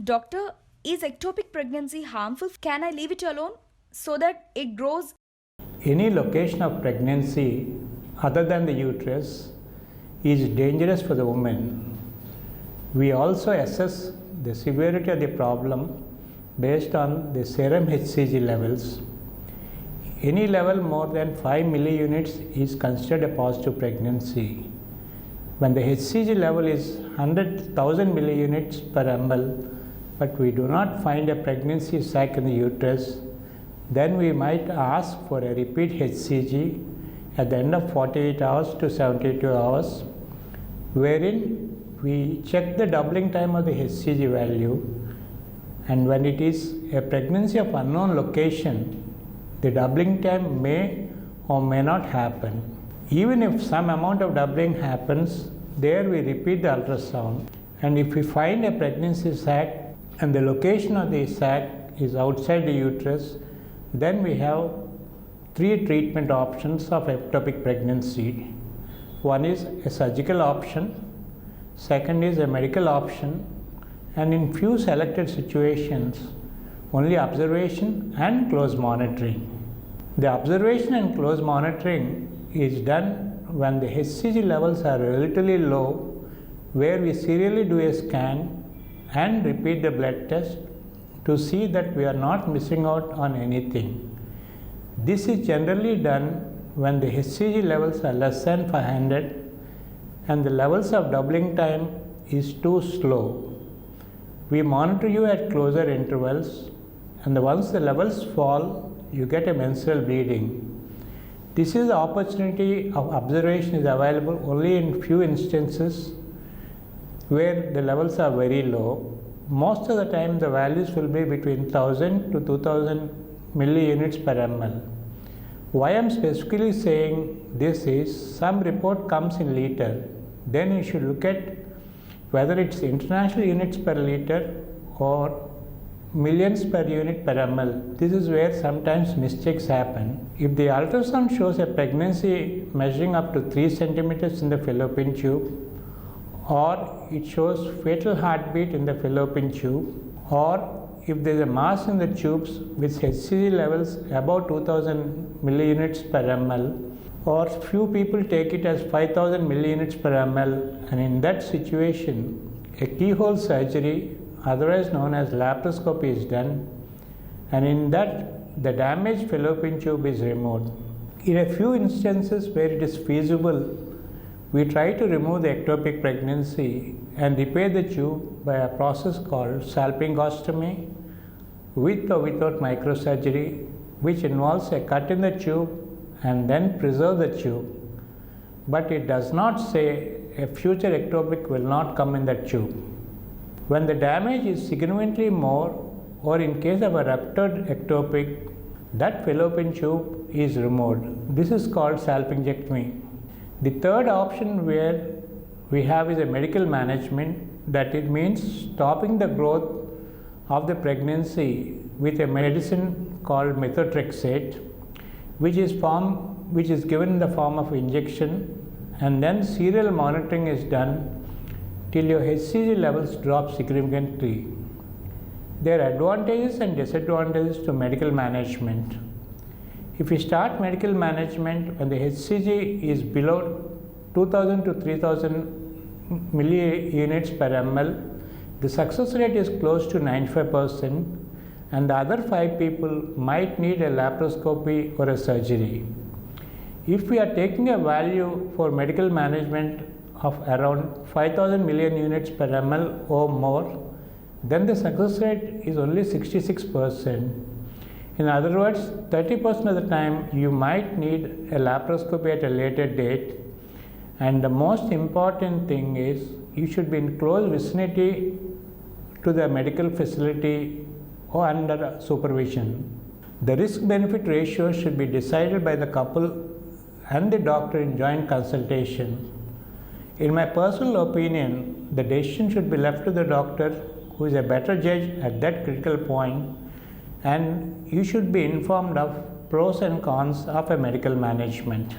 Doctor, is ectopic pregnancy harmful? Can I leave it alone so that it grows? Any location of pregnancy other than the uterus is dangerous for the woman. We also assess the severity of the problem based on the serum HCG levels. Any level more than 5 milliunits is considered a positive pregnancy. When the HCG level is 100,000 milliunits per ml, but we do not find a pregnancy sac in the uterus, then we might ask for a repeat HCG at the end of 48 hours to 72 hours, wherein we check the doubling time of the HCG value, and when it is a pregnancy of unknown location, the doubling time may or may not happen. Even if some amount of doubling happens, there we repeat the ultrasound, and if we find a pregnancy sac and the location of the sac is outside the uterus, then we have 3 treatment options of ectopic pregnancy. One is a surgical option, second is a medical option, and in few selected situations, only observation and close monitoring. The observation and close monitoring is done when the HCG levels are relatively low, where we serially do a scan and repeat the blood test to see that we are not missing out on anything. This is generally done when the HCG levels are less than 500 and the levels of doubling time is too slow. We monitor you at closer intervals, and once the levels fall, you get a menstrual bleeding. This is the opportunity of observation is available only in few instances where the levels are very low. Most of the time the values will be between 1000 to 2000 milliunits per ml. Why I am specifically saying this is some report comes in liter, then you should look at whether it's international units per liter or millions per unit per ml. This is where sometimes mistakes happen. If the ultrasound shows a pregnancy measuring up to 3 centimeters in the fallopian tube, or it shows fetal heartbeat in the fallopian tube, or if there is a mass in the tubes with HCG levels above 2000 milliunits per ml, or few people take it as 5000 milliunits per ml, and in that situation, a keyhole surgery, otherwise known as laparoscopy, is done, and in that the damaged fallopian tube is removed. In a few instances where it is feasible, we try to remove the ectopic pregnancy and repair the tube by a process called salpingostomy, with or without microsurgery, which involves a cut in the tube and then preserve the tube. But it does not say a future ectopic will not come in that tube. When the damage is significantly more, or in case of a ruptured ectopic, that fallopian tube is removed. This is called salpingectomy. The third option where we have is a medical management, that it means stopping the growth of the pregnancy with a medicine called methotrexate, which is given in the form of injection, and then serial monitoring is done till your HCG levels drop significantly. There are advantages and disadvantages to medical management. If we start medical management when the HCG is below 2000 to 3000 milliunits per ml, the success rate is close to 95%, and the other 5 people might need a laparoscopy or a surgery. If we are taking a value for medical management of around 5000 milliunits per ml or more, then the success rate is only 66%. In other words, 30% of the time you might need a laparoscopy at a later date, and the most important thing is you should be in close vicinity to the medical facility or under supervision. The risk-benefit ratio should be decided by the couple and the doctor in joint consultation. In my personal opinion, the decision should be left to the doctor, who is a better judge at that critical point, and you should be informed of pros and cons of a medical management.